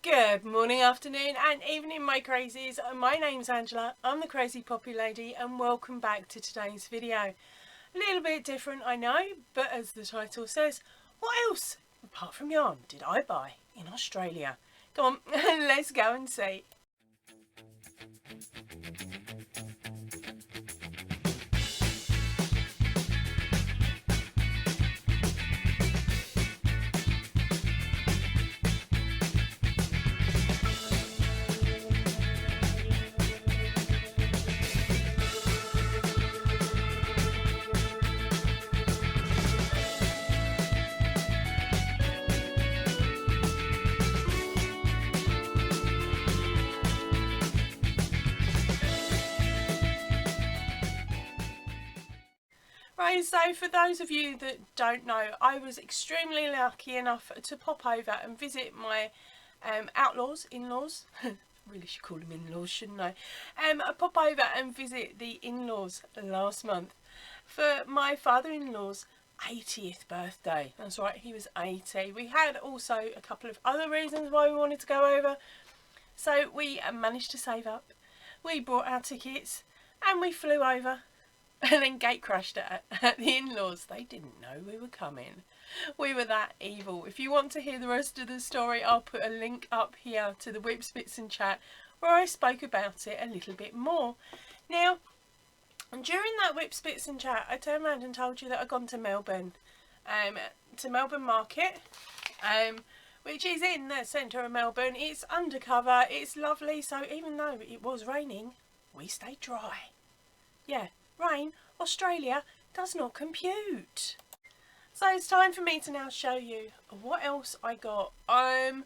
Good morning, afternoon and evening my crazies. My name's Angela, I'm the Crazy Poppy Lady and welcome back to today's video. A little bit different I know, but as the title says, what else apart from yarn did I buy in Australia? Come on, let's go and see. Right, so for those of you that don't know, I was extremely lucky enough to pop over and visit my in-laws. Really should call them in-laws, shouldn't I? I pop over and visit the in-laws last month for my father-in-law's 80th birthday. That's right, he was 80. We had also a couple of other reasons why we wanted to go over. So we managed to save up, we bought our tickets and we flew over. And then gate crashed at the in-laws. They didn't know we were coming. We were that evil. If you want to hear the rest of the story, I'll put a link up here to the Whip Spits and Chat where I spoke about it a little bit more. Now, during that Whip Spits and Chat, I turned around and told you that I'd gone to Melbourne Market, which is in the centre of Melbourne. It's undercover, it's lovely, so even though it was raining, we stayed dry. Yeah. Rain, Australia, does not compute. So it's time for me to now show you what else I got. I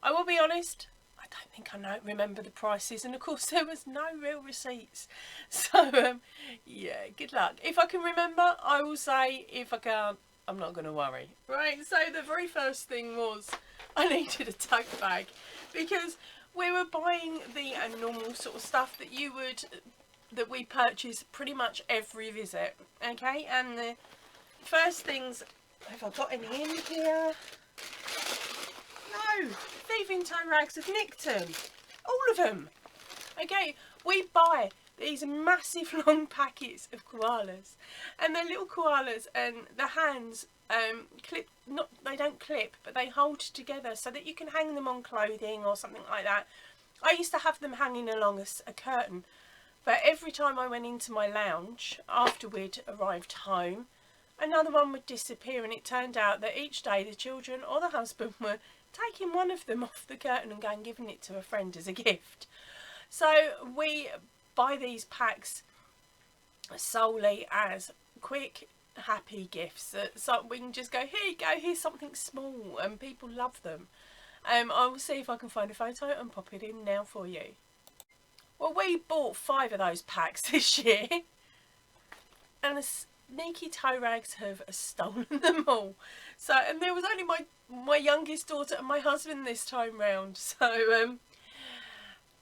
will be honest, I don't think I remember the prices, and of course there was no real receipts. So yeah, good luck. If I can remember, I will say. If I can't, I'm not going to worry. Right, so the very first thing was I needed a tote bag because we were buying the normal sort of stuff that we purchase pretty much every visit, okay? And the first things, have I got any in here? No, thieving toe rags have nicked them, all of them. Okay, we buy these massive long packets of koalas, and they're little koalas, and the hands they don't clip, but they hold together so that you can hang them on clothing or something like that. I used to have them hanging along a curtain. But every time I went into my lounge after we'd arrived home, another one would disappear, and it turned out that each day the children or the husband were taking one of them off the curtain and going giving it to a friend as a gift. So we buy these packs solely as quick, happy gifts. So we can just go, here you go, here's something small, and people love them. I will see if I can find a photo and pop it in now for you. Well, we bought 5 of those packs this year, and the sneaky toe rags have stolen them all. So, and there was only my youngest daughter and my husband this time round. So,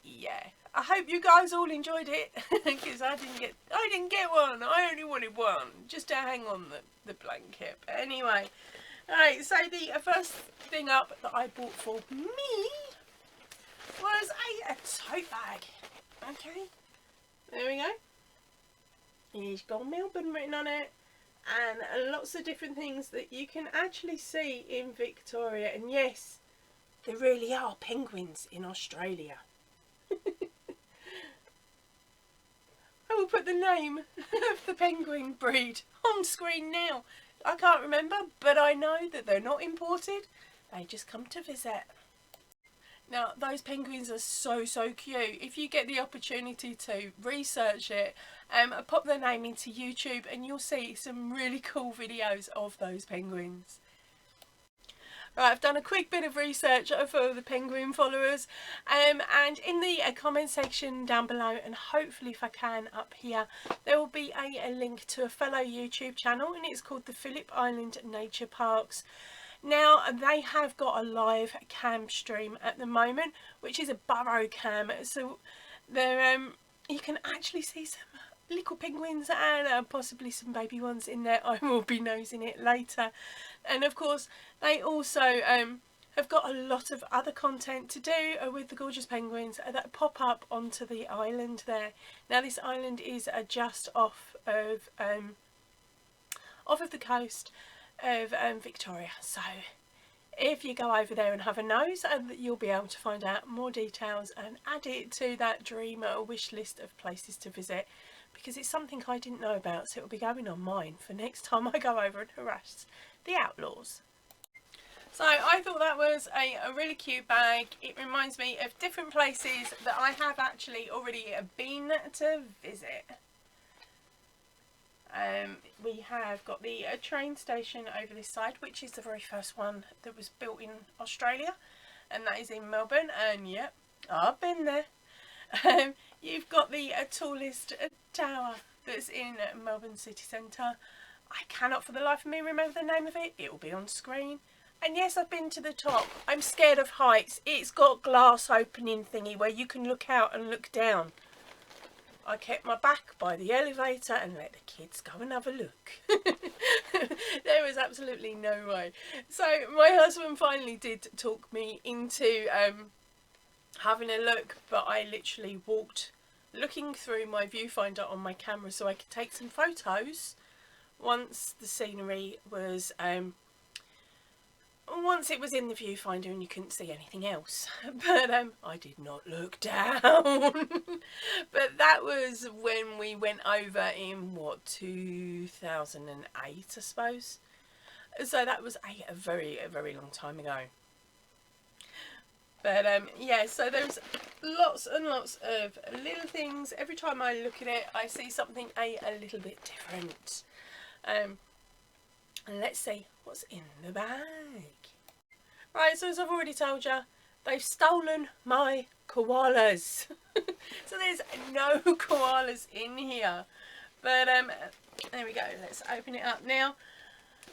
yeah, I hope you guys all enjoyed it because I didn't get one. I only wanted one just to hang on the blanket. But anyway, alright. So the first thing up that I bought for me was a tote bag. Okay, there we go. It's got Melbourne written on it, and lots of different things that you can actually see in Victoria. And yes, there really are penguins in Australia. I will put the name of the penguin breed on screen now. I can't remember, but I know that they're not imported. They just come to visit. Now, those penguins are so cute. If you get the opportunity to research it, pop their name into YouTube and you'll see some really cool videos of those penguins. Right, I've done a quick bit of research for the penguin followers, and in the comment section down below, and hopefully if I can up here, there will be a link to a fellow YouTube channel, and it's called the Phillip Island Nature Parks. Now, they have got a live cam stream at the moment, which is a burrow cam, so there you can actually see some little penguins and possibly some baby ones in there. I will be nosing it later. And of course, they also have got a lot of other content to do with the gorgeous penguins that pop up onto the island there. Now this island is just off of the coast of Victoria, so if you go over there and have a nose, you'll be able to find out more details and add it to that dream wish list of places to visit, because it's something I didn't know about, so it'll be going on mine for next time I go over and harass the outlaws. So I thought that was a really cute bag. It reminds me of different places that I have actually already been to visit. We have got the train station over this side, which is the very first one that was built in Australia, and that is in Melbourne, and yep, I've been there. You've got the tallest tower that's in Melbourne city centre. I cannot for the life of me remember the name of it. It will be on screen. And yes, I've been to the top. I'm scared of heights. It's got glass opening thingy where you can look out and look down. I kept my back by the elevator and let the kids go and have a look. There was absolutely no way. So my husband finally did talk me into having a look, but I literally walked looking through my viewfinder on my camera so I could take some photos once the scenery was once it was in the viewfinder and you couldn't see anything else. But I did not look down. But that was when we went over in what, 2008 I suppose. So that was a very long time ago. But yeah, so there's lots and lots of little things. Every time I look at it I see something a little bit different. And let's see what's in the bag. Right, so as I've already told you, they've stolen my koalas. So there's no koalas in here. But there we go, let's open it up now.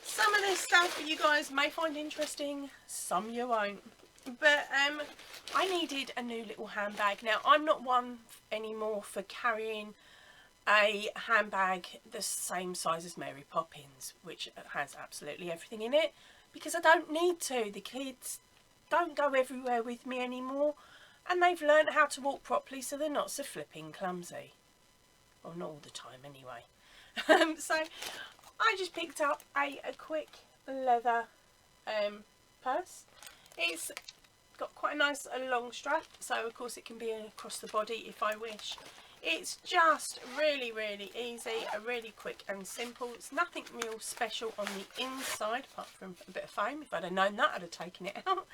Some of this stuff you guys may find interesting, some you won't. But I needed a new little handbag. Now I'm not one anymore for carrying a handbag the same size as Mary Poppins, which has absolutely everything in it, because I don't need to. The kids don't go everywhere with me anymore, and they've learned how to walk properly, so they're not so flipping clumsy. Well, not all the time anyway. So I just picked up a quick leather purse. It's got quite a nice long strap, so of course it can be across the body if I wish. It's just really easy, really quick and simple. It's nothing real special on the inside apart from a bit of foam. If I'd have known that, I'd have taken it out.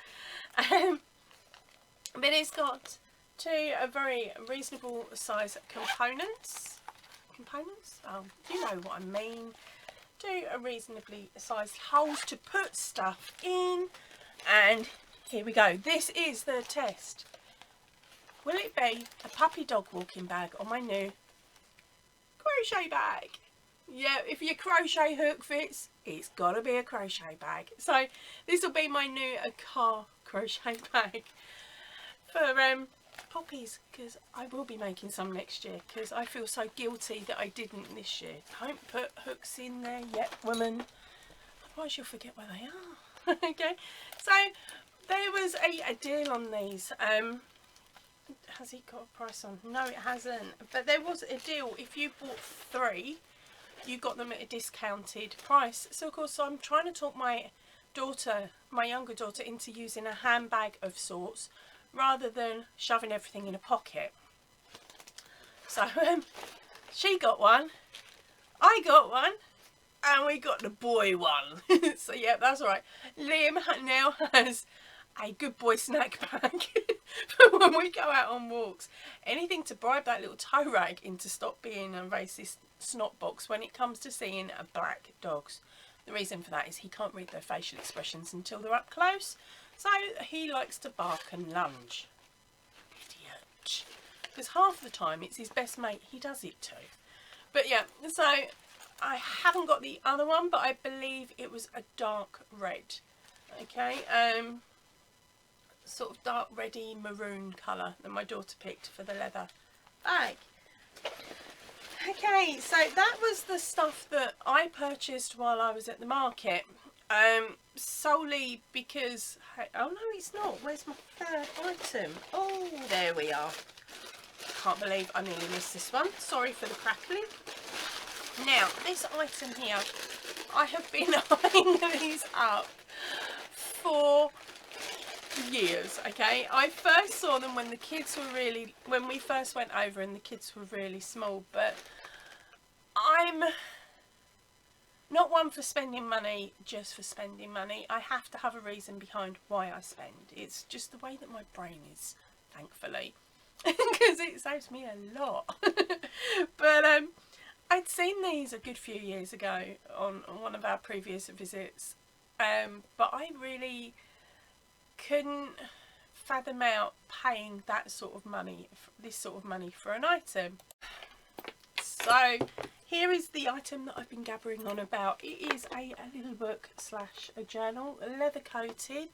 But it's got two very reasonable size components. Oh, you know what I mean. Two reasonably sized holes to put stuff in. And here we go. This is the test. Will it be a puppy dog walking bag or my new crochet bag? Yeah, if your crochet hook fits, it's got to be a crochet bag. So this will be my new car crochet bag for poppies, because I will be making some next year, because I feel so guilty that I didn't this year. Don't put hooks in there yet, woman. Otherwise you'll forget where they are. Okay, so there was a deal on these. Has it got a price on? No, it hasn't. But there was a deal. If you bought 3, you got them at a discounted price. So of course I'm trying to talk my daughter, my younger daughter, into using a handbag of sorts rather than shoving everything in a pocket. So she got one, I got one, and we got the boy one. So yeah, that's all right. Liam now has a good boy snack bag for when we go out on walks. Anything to bribe that little tow rag into stop being a racist snot box when it comes to seeing black dogs. The reason for that is he can't read their facial expressions until they're up close, so he likes to bark and lunge. Idiot. Because half the time it's his best mate he does it to. But yeah, so I haven't got the other one, but I believe it was a dark red. Okay, sort of dark reddy maroon colour that my daughter picked for the leather bag. Okay, so that was the stuff that I purchased while I was at the market. Solely because, oh no it's not, where's my third item? Oh, there we are. Can't believe I nearly missed this one, sorry for the crackling. Now this item here, I have been eyeing these up for years. Okay, I first saw them when the kids were really, when we first went over and the kids were really small, but I'm not one for spending money just for spending money. I have to have a reason behind why I spend. It's just the way that my brain is, thankfully, because it saves me a lot. But I'd seen these a good few years ago on one of our previous visits, but I really couldn't fathom out paying that sort of money, this sort of money for an item. So here is the item that I've been gabbering on about. It is a little book slash a journal, leather coated,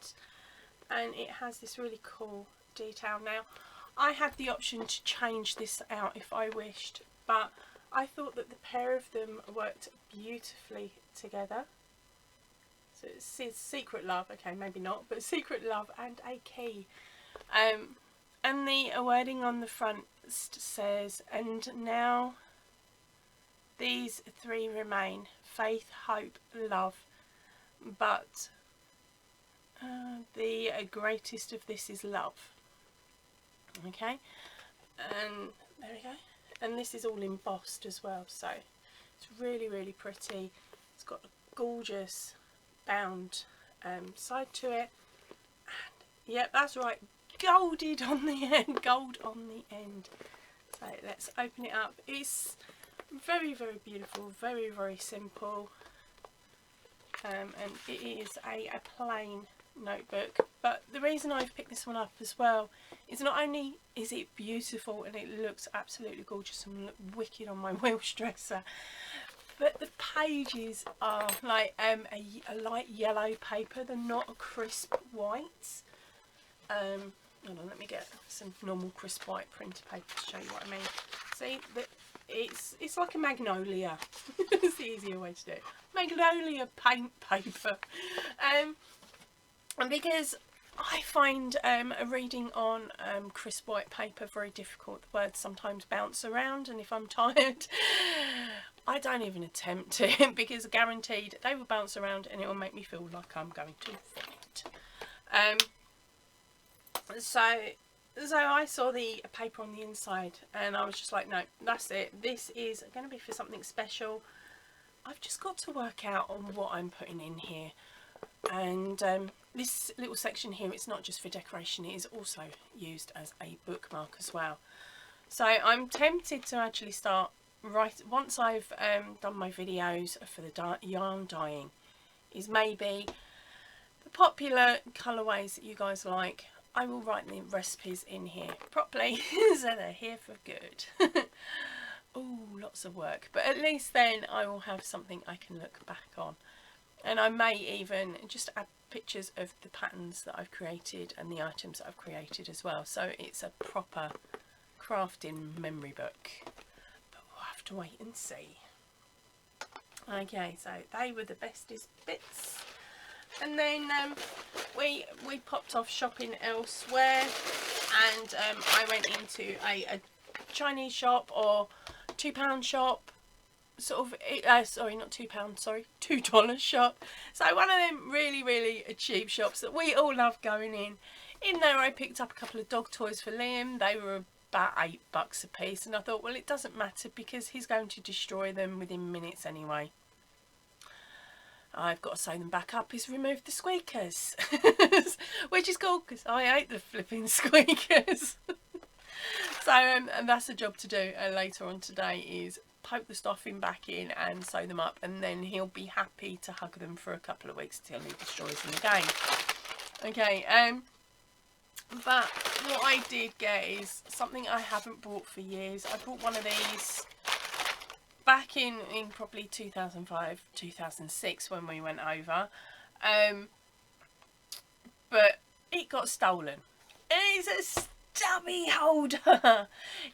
and it has this really cool detail. Now I had the option to change this out if I wished, but I thought that the pair of them worked beautifully together. So it says Secret Love, okay maybe not, but Secret Love and a key. And the wording on the front says, and now these three remain: faith, hope, love, but the greatest of this is love. Okay, and there we go. And this is all embossed as well, so it's really, really pretty. It's got a gorgeous bound side to it. And yep, that's right, golded on the end, gold on the end. So let's open it up. It's very, very beautiful, very, very simple, and it is a plain notebook. But the reason I've picked this one up as well is not only is it beautiful and it looks absolutely gorgeous and look wicked on my Welsh dresser, but the pages are like a light yellow paper. They're not a crisp white. Hold on, let me get some normal crisp white printer paper to show you what I mean. See, that it's like a magnolia. It's the easier way to do it. Magnolia paint paper. And because I find reading on crisp white paper very difficult. The words sometimes bounce around, and if I'm tired, I don't even attempt to, because guaranteed they will bounce around and it will make me feel like I'm going to vomit. So I saw the paper on the inside and I was just like, no, that's it. This is going to be for something special. I've just got to work out on what I'm putting in here. And this little section here, it's not just for decoration, it is also used as a bookmark as well. So I'm tempted to actually start, once I've done my videos for the yarn dyeing, is maybe the popular colourways that you guys like, I will write the recipes in here properly so they're here for good. Oh, lots of work, but at least then I will have something I can look back on. And I may even just add pictures of the patterns that I've created and the items that I've created as well. So it's a proper crafting memory book. But we'll have to wait and see. Okay, so they were the bestest bits. And then we popped off shopping elsewhere, and I went into a Chinese shop, or £2 shop, sort of, sorry, not £2, sorry, $2 shop. So one of them really, really cheap shops that we all love going in. In there I picked up a couple of dog toys for Liam. They were about $8 a piece, and I thought, well, it doesn't matter because he's going to destroy them within minutes anyway. I've got to sew them back up is remove the squeakers, which is cool because I hate the flipping squeakers. So and that's a job to do later on today, is poke the stuffing back in and sew them up, and then he'll be happy to hug them for a couple of weeks till he destroys them again. Okay, but what I did get is something I haven't bought for years. I bought one of these back in probably 2005, 2006 when we went over, but it got stolen. It's a stubby holder.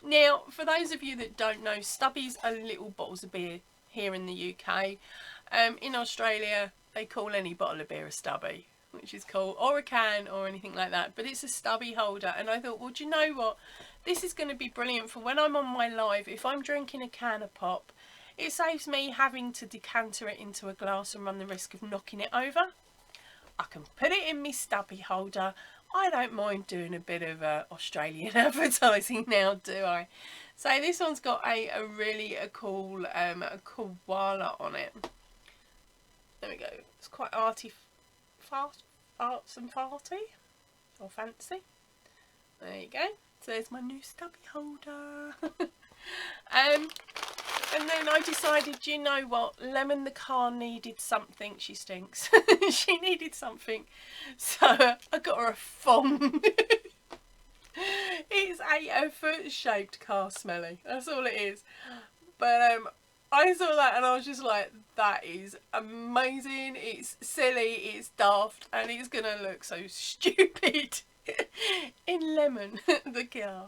Now, for those of you that don't know, stubbies are little bottles of beer here in the UK. In Australia, they call any bottle of beer a stubby, which is cool, or a can or anything like that, but it's a stubby holder. And I thought, well, do you know what, this is going to be brilliant for when I'm on my live. If I'm drinking a can of pop, it saves me having to decanter it into a glass and run the risk of knocking it over. I can put it in my stubby holder. I don't mind doing a bit of Australian advertising now, do I? So this one's got a really cool a koala on it. There we go. It's quite arts and farty, or fancy. There you go. So there's my new stubby holder. And then I decided, you know what, Lemon the car needed something. She stinks. She needed something. So I got her a thong. It's a foot-shaped car smelly. That's all it is. But I saw that and I was just like, that is amazing. It's silly, it's daft, and it's going to look so stupid in Lemon the car.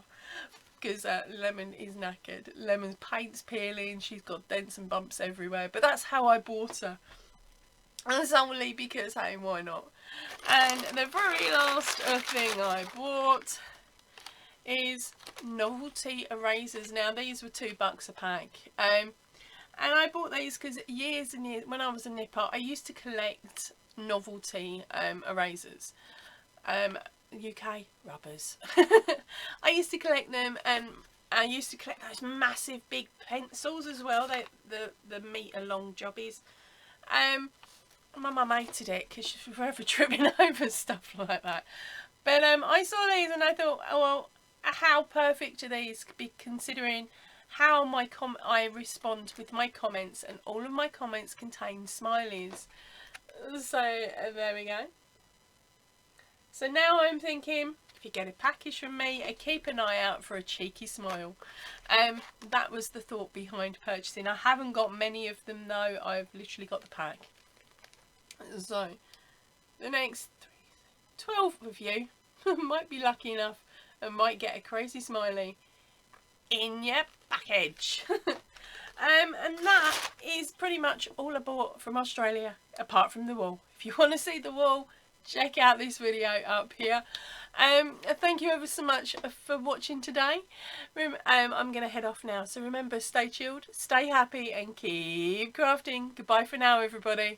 Because Lemon is knackered. Lemon's paint's peeling, she's got dents and bumps everywhere. But that's how I bought her. And solely because, hey, why not? And the very last thing I bought is novelty erasers. Now, these were $2 a pack. And I bought these because years and years, when I was a nipper, I used to collect novelty erasers. UK rubbers. I used to collect them, and I used to collect those massive big pencils as well. The metre long jobbies. My mum hated it because she was forever tripping over stuff like that. But I saw these and I thought, oh well, how perfect are these? Considering how I respond with my comments, and all of my comments contain smileys. So there we go. So now I'm thinking, if you get a package from me, keep an eye out for a cheeky smile. That was the thought behind purchasing. I haven't got many of them though. I've literally got the pack. So the next 12 of you might be lucky enough and might get a crazy smiley in your package. And that is pretty much all I bought from Australia, apart from the wool. If you want to see the wool, check out this video up here. Thank you ever so much for watching today. I'm going to head off now. So remember, stay chilled, stay happy, and keep crafting. Goodbye for now, everybody.